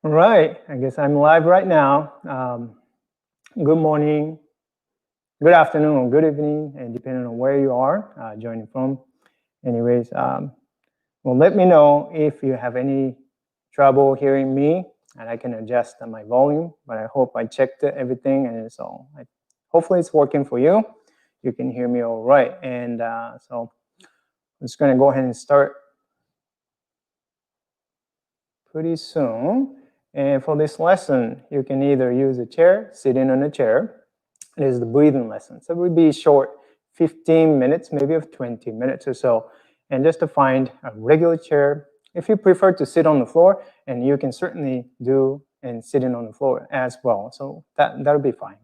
All right, I guess I'm live right now. Good morning, good afternoon, or good evening, and depending on where you are joining from. Anyways, well, let me know if you have any trouble hearing me, and I can adjust my volume. But I hope I checked everything, and so hopefully it's working for you. You can hear me all right, and so I'm just going to go ahead and start pretty soon. And for this lesson, you can either use a chair, sitting on a chair. It is the breathing lesson. So it would be short, 15 minutes, maybe of 20 minutes or so. And just to find a regular chair, if you prefer to sit on the floor, and you can certainly do and sitting on the floor as well. So that'll be fine.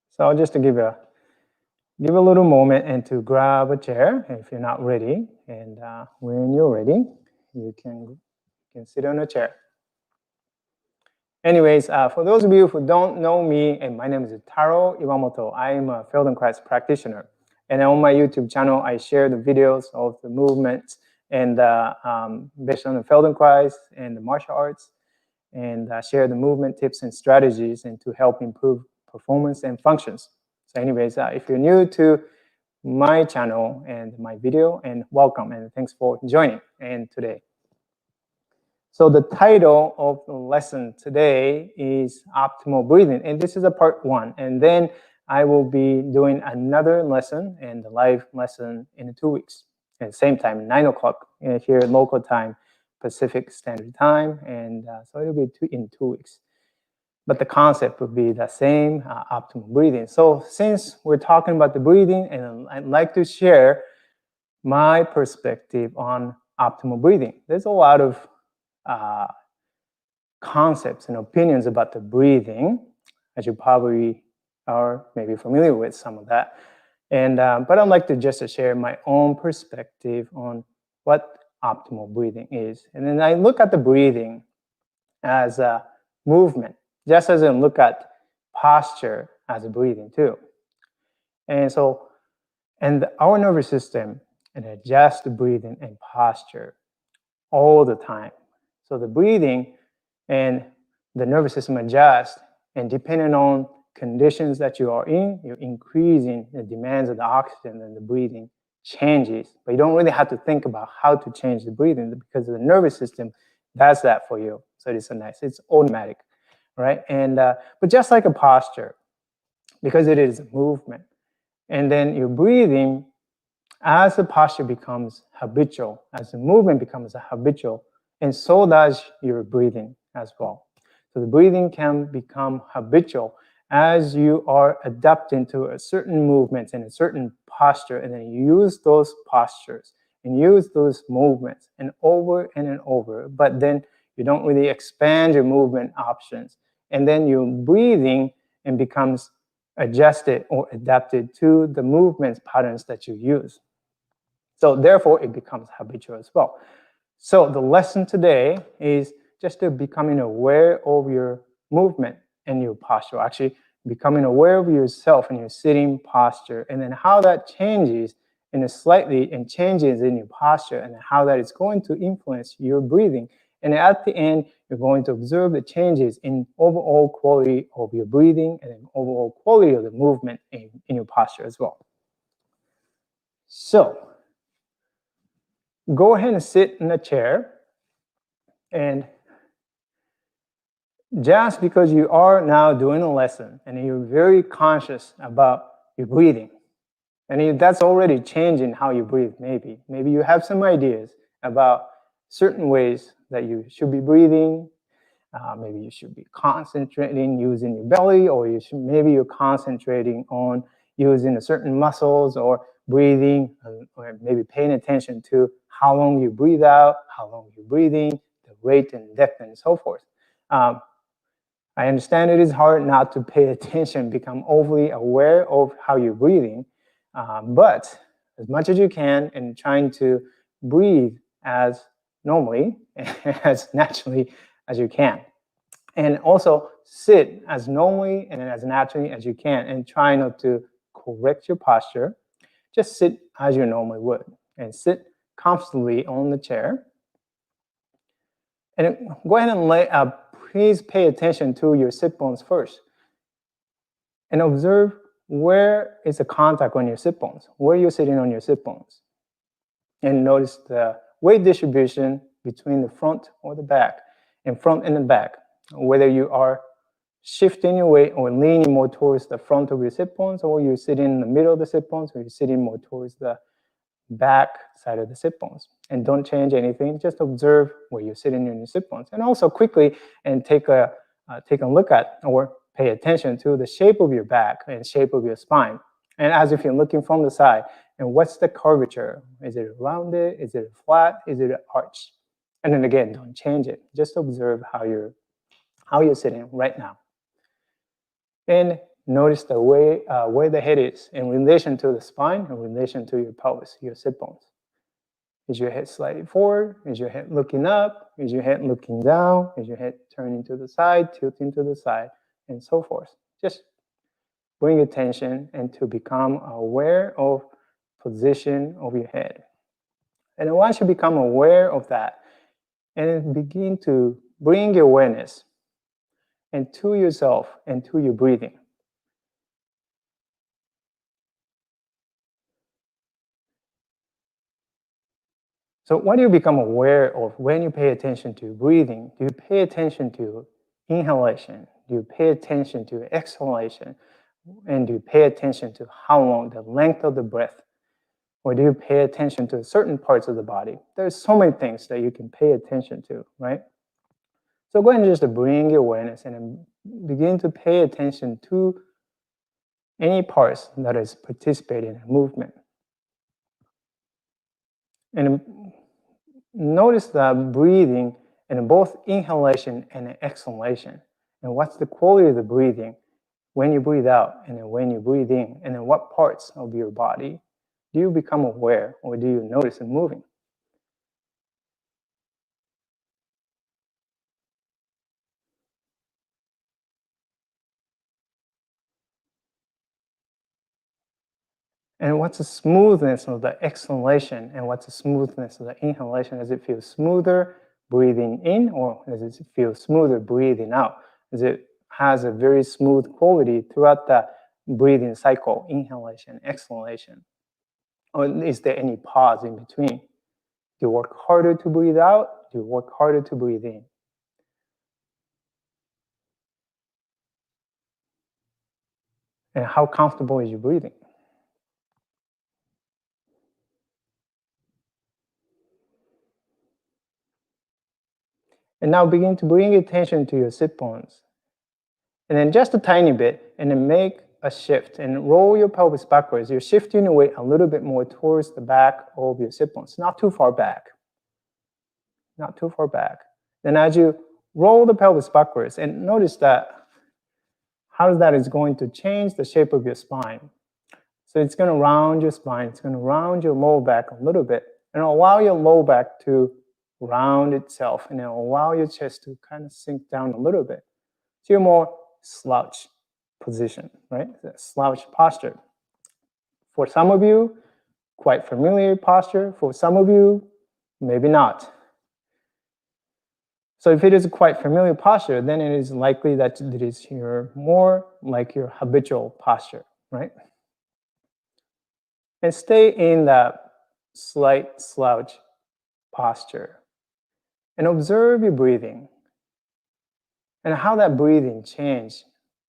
So just to give a little moment and to grab a chair if you're not ready. And when you're ready, you can sit on a chair. Anyways, for those of you who don't know me, and my name is Taro Iwamoto. I am a Feldenkrais practitioner. And on my YouTube channel, I share the videos of the movements and based on the Feldenkrais and the martial arts, and share the movement tips and strategies and to help improve performance and functions. So anyways, if you're new to my channel and my video, and welcome, and thanks for joining and today. So the title of the lesson today is optimal breathing, and this is a part 1. And then I will be doing another lesson and the live lesson in 2 weeks at the same time, 9 o'clock here at local time, Pacific Standard Time, and so it'll be in 2 weeks. But the concept would be the same, optimal breathing. So since we're talking about the breathing, and I'd like to share my perspective on optimal breathing. There's a lot of concepts and opinions about the breathing, as you probably are maybe familiar with some of that. And but I'd like to just share my own perspective on what optimal breathing is. And then I look at the breathing as a movement, just as I look at posture as a breathing too. And so, and our nervous system and adjusts the breathing and posture all the time. So the breathing and the nervous system adjust, and depending on conditions that you are in, you're increasing the demands of the oxygen, and the breathing changes. But you don't really have to think about how to change the breathing, because the nervous system does that for you. So it's automatic, right? And but just like a posture, because it is a movement, and then your breathing, as the posture becomes habitual, as the movement becomes habitual, and so does your breathing as well. So the breathing can become habitual as you are adapting to a certain movement and a certain posture, and then you use those postures and use those movements and over, but then you don't really expand your movement options. And then your breathing and becomes adjusted or adapted to the movement patterns that you use. So therefore, it becomes habitual as well. So the lesson today is just to becoming aware of your movement and your posture, actually becoming aware of yourself and your sitting posture, and then how that changes and changes in your posture, and how that is going to influence your breathing. And at the end, you're going to observe the changes in overall quality of your breathing and then overall quality of the movement in your posture as well. So go ahead and sit in a chair, and just because you are now doing a lesson and you're very conscious about your breathing, and that's already changing how you breathe. Maybe you have some ideas about certain ways that you should be breathing. Maybe you should be concentrating using your belly, or maybe you're concentrating on using certain muscles, or breathing, or maybe paying attention to how long you breathe out, how long you're breathing, the rate and depth, and so forth. I understand it is hard not to pay attention, become overly aware of how you're breathing, but as much as you can, and trying to breathe as normally, as naturally as you can. And also sit as normally and as naturally as you can, and try not to correct your posture, just sit as you normally would and sit comfortably on the chair. And go ahead and please pay attention to your sit bones first. And observe where is the contact on your sit bones, where you're sitting on your sit bones. And notice the weight distribution between the front or the back, and front and the back, whether you are shifting your weight or leaning more towards the front of your sit bones, or you're sitting in the middle of the sit bones, or you're sitting more towards the back side of the sit bones. And don't change anything, just observe where you're sitting in your sit bones. And also quickly and take a look at or pay attention to the shape of your back and shape of your spine. And as if you're looking from the side, and what's the curvature? Is it rounded? Is it flat? Is it an arch? And then again, don't change it. Just observe how you're sitting right now. And notice the way where the head is in relation to the spine, in relation to your pelvis, your sit bones. Is your head slightly forward? Is your head looking up? Is your head looking down? Is your head turning to the side, tilting to the side, and so forth? Just bring attention and to become aware of position of your head. And then once you become aware of that, and then begin to bring your awareness and to yourself and to your breathing. So what do you become aware of when you pay attention to breathing? Do you pay attention to inhalation? Do you pay attention to exhalation? And do you pay attention to how long, the length of the breath? Or do you pay attention to certain parts of the body? There's so many things that you can pay attention to, right? So go ahead and just bring your awareness and begin to pay attention to any parts that is participating in movement. And notice that breathing in both inhalation and exhalation. And what's the quality of the breathing when you breathe out and then when you breathe in, and then what parts of your body do you become aware or do you notice it moving? And what's the smoothness of the exhalation and what's the smoothness of the inhalation? Does it feel smoother breathing in, or does it feel smoother breathing out? Does it has a very smooth quality throughout the breathing cycle, inhalation, exhalation? Or is there any pause in between? Do you work harder to breathe out? Do you work harder to breathe in? And how comfortable is your breathing? And now begin to bring attention to your sit bones. And then just a tiny bit, and then make a shift and roll your pelvis backwards. You're shifting your weight a little bit more towards the back of your sit bones, not too far back. Not too far back. Then as you roll the pelvis backwards, and notice that how that is going to change the shape of your spine. So it's going to round your spine, it's going to round your lower back a little bit, and allow your lower back to round itself, and then allow your chest to kind of sink down a little bit. So you're more slouch position, right? The slouch posture. For some of you, quite familiar posture. For some of you, maybe not. So if it is a quite familiar posture, then it is likely that it is more like your habitual posture, right? And stay in that slight slouch posture. And observe your breathing and how that breathing changed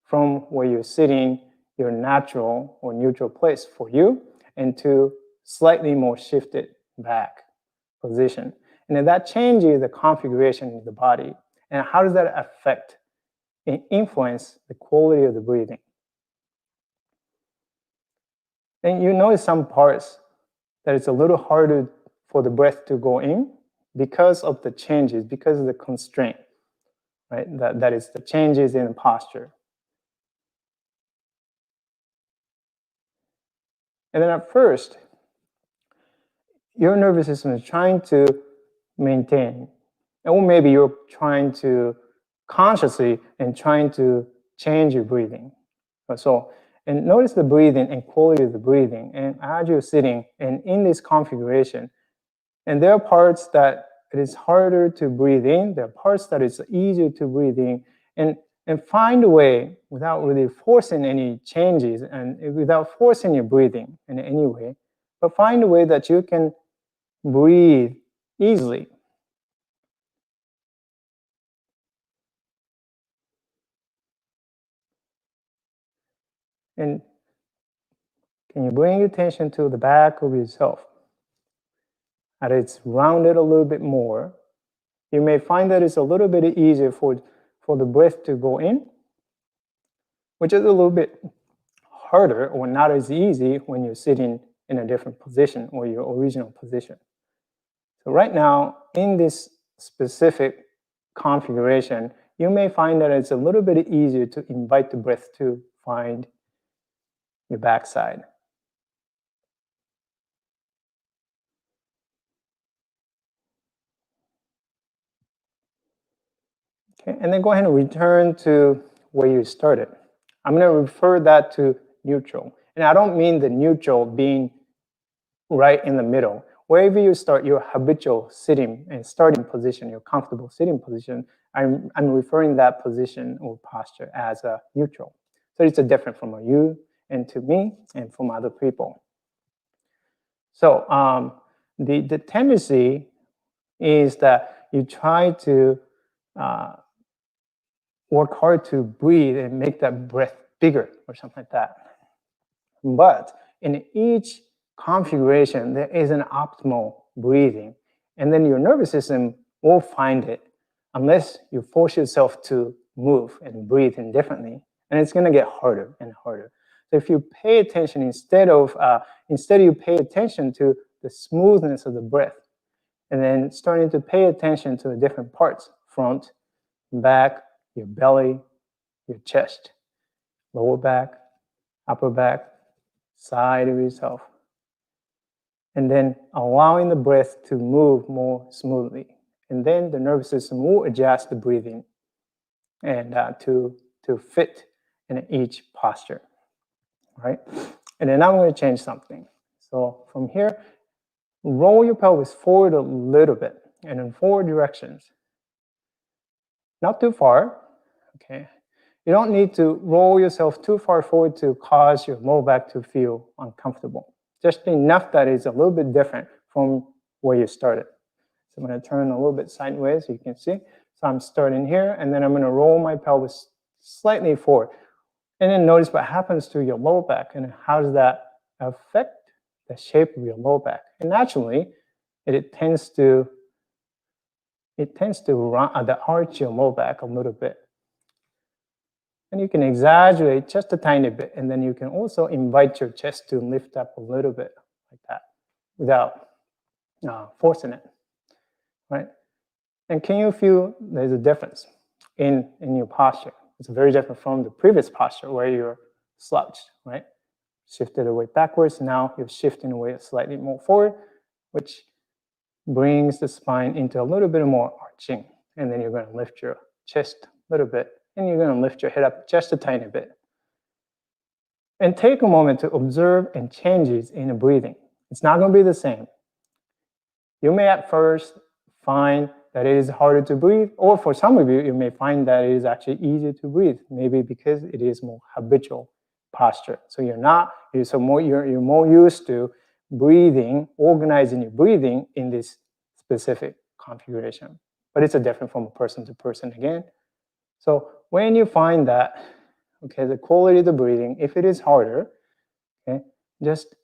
from where you're sitting, your natural or neutral place for you, into slightly more shifted back position. And then that changes the configuration of the body. And how does that affect and influence the quality of the breathing? And you notice some parts that it's a little harder for the breath to go in because of the changes, because of the constraint, right? That is the changes in posture. And then at first, your nervous system is trying to maintain, or maybe you're trying to consciously and trying to change your breathing. So And notice the breathing and quality of the breathing. And as you're sitting and in this configuration, and there are parts that it is harder to breathe in, there are parts that it's easier to breathe in, and find a way without really forcing any changes and without forcing your breathing in any way, but find a way that you can breathe easily. And can you bring your attention to the back of yourself? That it's rounded a little bit more. You may find that it's a little bit easier for the breath to go in, which is a little bit harder or not as easy when you're sitting in a different position or your original position. So right now, in this specific configuration, you may find that it's a little bit easier to invite the breath to find your backside. Okay, and then go ahead and return to where you started. I'm going to refer that to neutral. And I don't mean the neutral being right in the middle. Wherever you start your habitual sitting and starting position, your comfortable sitting position, I'm referring that position or posture as a neutral. So it's a different from you and to me and from other people. So the tendency is that you try to work hard to breathe and make that breath bigger or something like that. But in each configuration, there is an optimal breathing. And then your nervous system will find it unless you force yourself to move and breathe indifferently. And it's going to get harder and harder. So if you pay attention, instead you pay attention to the smoothness of the breath, and then starting to pay attention to the different parts, front, back, your belly, your chest, lower back, upper back, side of yourself. And then allowing the breath to move more smoothly. And then the nervous system will adjust the breathing and to fit in each posture, right? And then I'm going to change something. So from here, roll your pelvis forward a little bit and in four directions. Not too far, okay? You don't need to roll yourself too far forward to cause your lower back to feel uncomfortable. Just enough that it's a little bit different from where you started. So I'm going to turn a little bit sideways so you can see. So I'm starting here, and then I'm going to roll my pelvis slightly forward. And then notice what happens to your lower back and how does that affect the shape of your lower back. And naturally, it tends to arch your lower back a little bit. And you can exaggerate just a tiny bit, and then you can also invite your chest to lift up a little bit like that without forcing it, right? And can you feel there's a difference in your posture? It's very different from the previous posture where you're slouched, right? Shifted away backwards, now you're shifting away slightly more forward, which brings the spine into a little bit more arching, and then you're going to lift your chest a little bit, and you're going to lift your head up just a tiny bit. And take a moment to observe and changes in the breathing. It's not going to be the same. You may at first find that it is harder to breathe, or for some of you, you may find that it is actually easier to breathe, maybe because it is more habitual posture. So you're more used to breathing, organizing your breathing in this specific configuration. But it's a different from person to person again. So when you find that, okay, the quality of the breathing, if it is harder, okay, just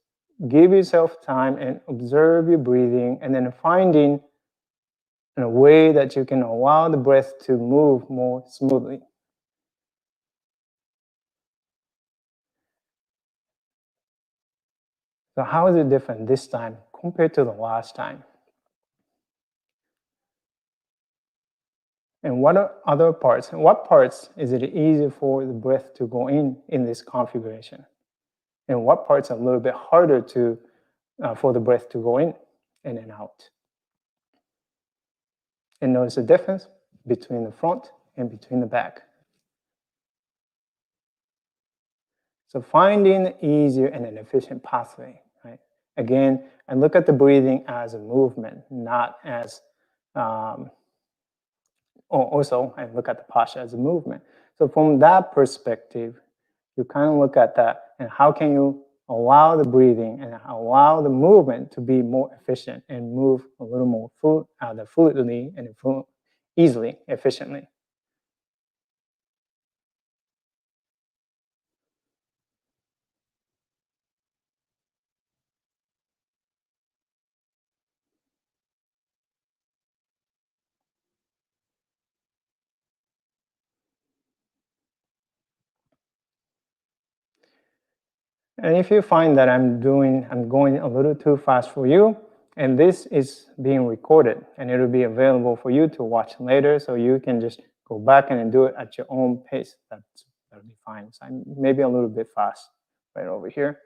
give yourself time and observe your breathing, and then finding in a way that you can allow the breath to move more smoothly. So how is it different this time compared to the last time? And what are other parts? And what parts is it easier for the breath to go in this configuration? And what parts are a little bit harder for the breath to go in and out? And notice the difference between the front and between the back. So finding an easier and an efficient pathway, right? Again, I look at the breathing as a movement, not as, also I look at the posture as a movement. So from that perspective, you kind of look at that and how can you allow the breathing and allow the movement to be more efficient and move a little more fluidly and easily, efficiently. And if you find that I'm going a little too fast for you, and this is being recorded, and it'll be available for you to watch later, so you can just go back and do it at your own pace. That'll be fine. So I'm maybe a little bit fast right over here.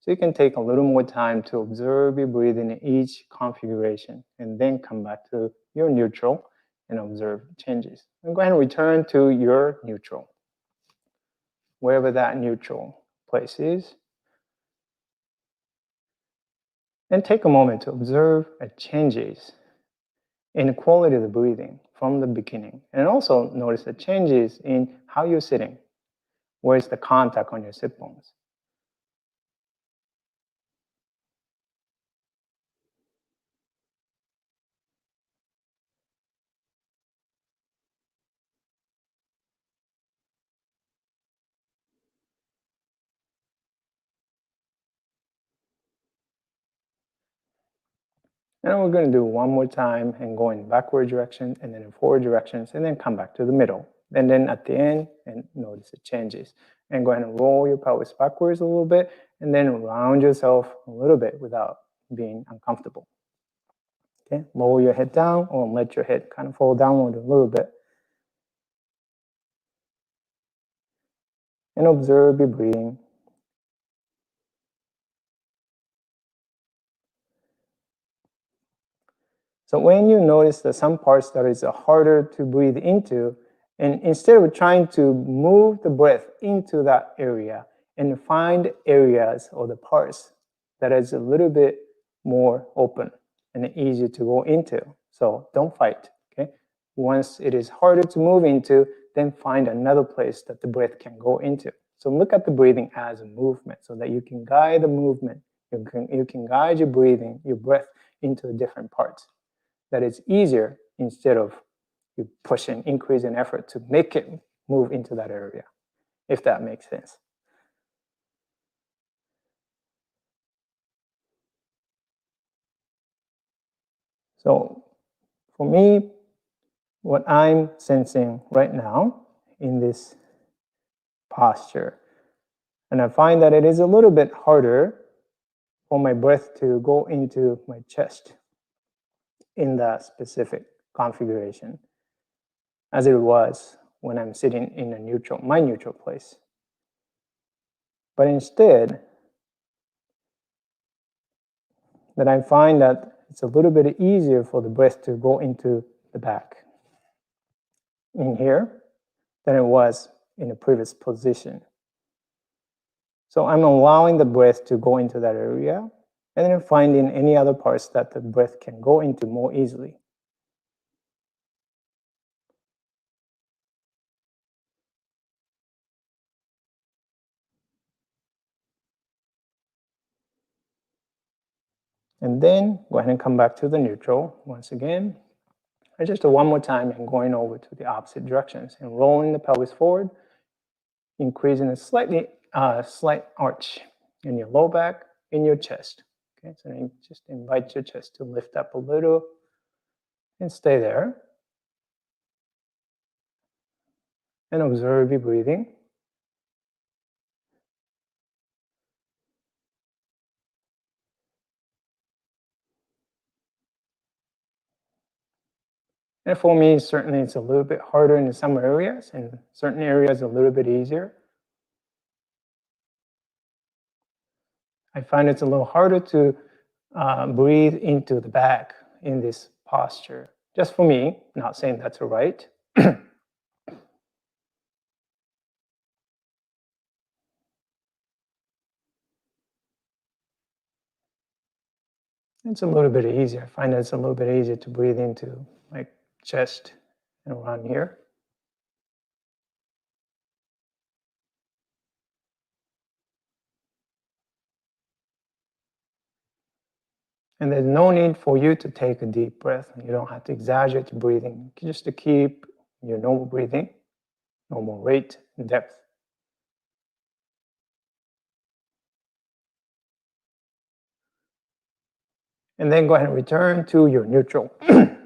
So you can take a little more time to observe your breathing in each configuration, and then come back to your neutral and observe changes. And go ahead and return to your neutral, wherever that neutral place is. And take a moment to observe changes in the quality of the breathing from the beginning. And also notice the changes in how you're sitting. Where's the contact on your sit bones? And we're going to do one more time and go in backward direction and then in forward directions and then come back to the middle. And then at the end, and notice the changes. And go ahead and roll your pelvis backwards a little bit and then round yourself a little bit without being uncomfortable. Okay, lower your head down or let your head kind of fall downward a little bit. And observe your breathing. So when you notice that some parts that is harder to breathe into, and instead of trying to move the breath into that area and find areas or the parts that is a little bit more open and easier to go into. So don't fight, okay? Once it is harder to move into, then find another place that the breath can go into. So look at the breathing as a movement so that you can guide the movement. You can guide your breathing, your breath into different parts. That it's easier instead of you pushing, increasing effort to make it move into that area, if that makes sense. So for me, what I'm sensing right now in this posture, and I find that it is a little bit harder for my breath to go into my chest in that specific configuration as it was when I'm sitting in my neutral place. But instead, that I find that it's a little bit easier for the breath to go into the back in here than it was in the previous position. So I'm allowing the breath to go into that area and then finding any other parts that the breath can go into more easily. And then go ahead and come back to the neutral once again. And just one more time and going over to the opposite directions and rolling the pelvis forward, increasing a slight arch in your low back, in your chest. Okay, so then just invite your chest to lift up a little and stay there. And observe your breathing. And for me, certainly it's a little bit harder in some areas, and certain areas a little bit easier. I find it's a little harder to breathe into the back in this posture. Just for me, not saying that's right. It's a little bit easier. I find that it's a little bit easier to breathe into like chest and around here. And there's no need for you to take a deep breath. You don't have to exaggerate your breathing. Just to keep your normal breathing, normal rate and depth. And then go ahead and return to your neutral. And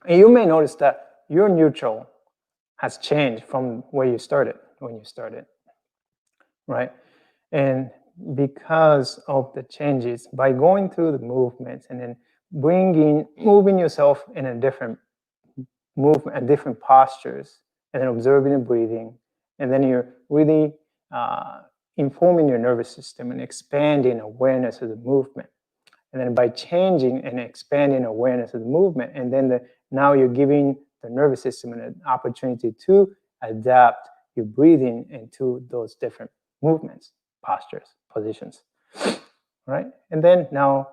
you may notice that your neutral has changed from where you started, when you started, right? And because of the changes, by going through the movements and then moving yourself in a different movement and different postures, and then observing the breathing, and then you're really informing your nervous system and expanding awareness of the movement. And then by changing and expanding awareness of the movement, and then now you're giving the nervous system an opportunity to adapt your breathing into those different movements, postures, positions, right? And then now,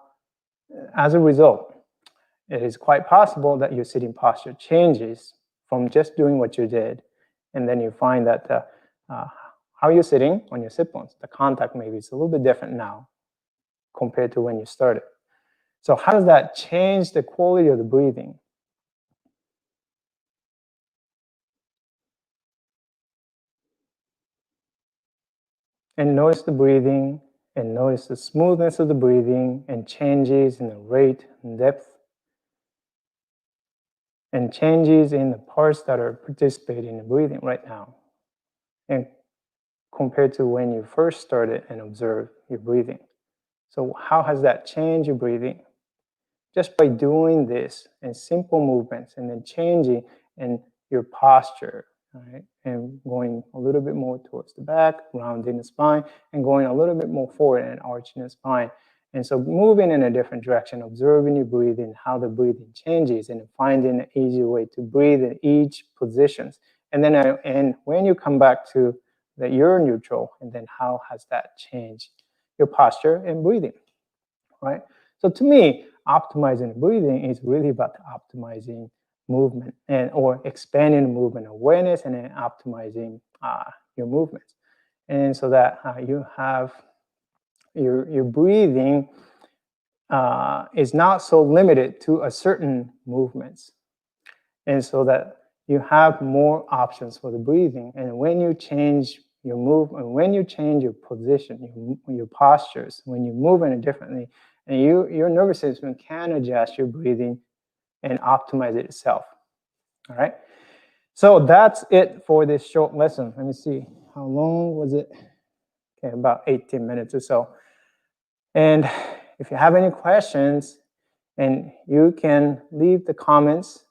as a result, it is quite possible that your sitting posture changes from just doing what you did, and then you find that how you're sitting on your sit bones, the contact maybe is a little bit different now compared to when you started. So how does that change the quality of the breathing? And notice the breathing, and notice the smoothness of the breathing, and changes in the rate and depth, and changes in the parts that are participating in the breathing right now, and compared to when you first started and observed your breathing. So how has that changed your breathing? Just by doing this and simple movements, and then changing in your posture, right? And going a little bit more towards the back, rounding the spine, and going a little bit more forward and arching the spine. And so moving in a different direction, observing your breathing, how the breathing changes, and finding an easy way to breathe in each positions. And then and when you come back to your neutral, and then how has that changed your posture and breathing, right? So to me, optimizing breathing is really about optimizing movement or expanding the movement awareness, and then optimizing your movements. And so that you have your breathing is not so limited to a certain movements. And so that you have more options for the breathing. And when you change your movement, when you change your position, your postures, when you move in it differently, and your nervous system can adjust your breathing and optimize it itself. All right. So that's it for this short lesson. Let me see. How long was it? Okay, about 18 minutes or so. And if you have any questions, and you can leave the comments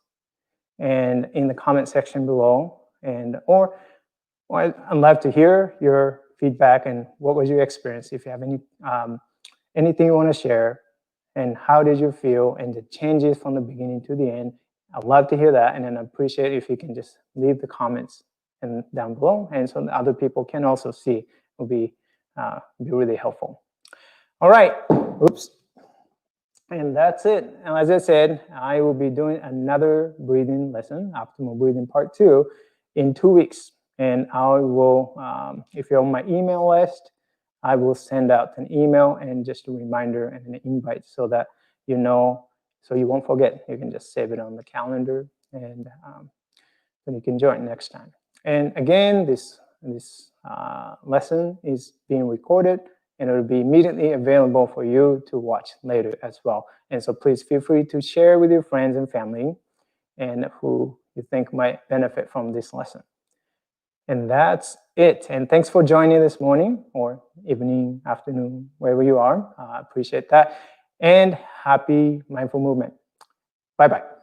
and in the comment section below, and or I'd love to hear your feedback and what was your experience. If you have anything you want to share, and how did you feel, and the changes from the beginning to the end, I'd love to hear that. And then I appreciate if you can just leave the comments and down below, and so that other people can also see. It will be really helpful. All right. Oops. And that's it. And as I said, I will be doing another breathing lesson, optimal breathing part 2, in 2 weeks. And I will, if you're on my email list, I will send out an email and just a reminder and an invite, so that you know, so you won't forget. You can just save it on the calendar, and then you can join next time. And again, this lesson is being recorded, and it will be immediately available for you to watch later as well. And so please feel free to share with your friends and family, and who you think might benefit from this lesson. And that's it. And thanks for joining this morning, or evening, afternoon, wherever you are. I appreciate that. And happy mindful movement. Bye-bye.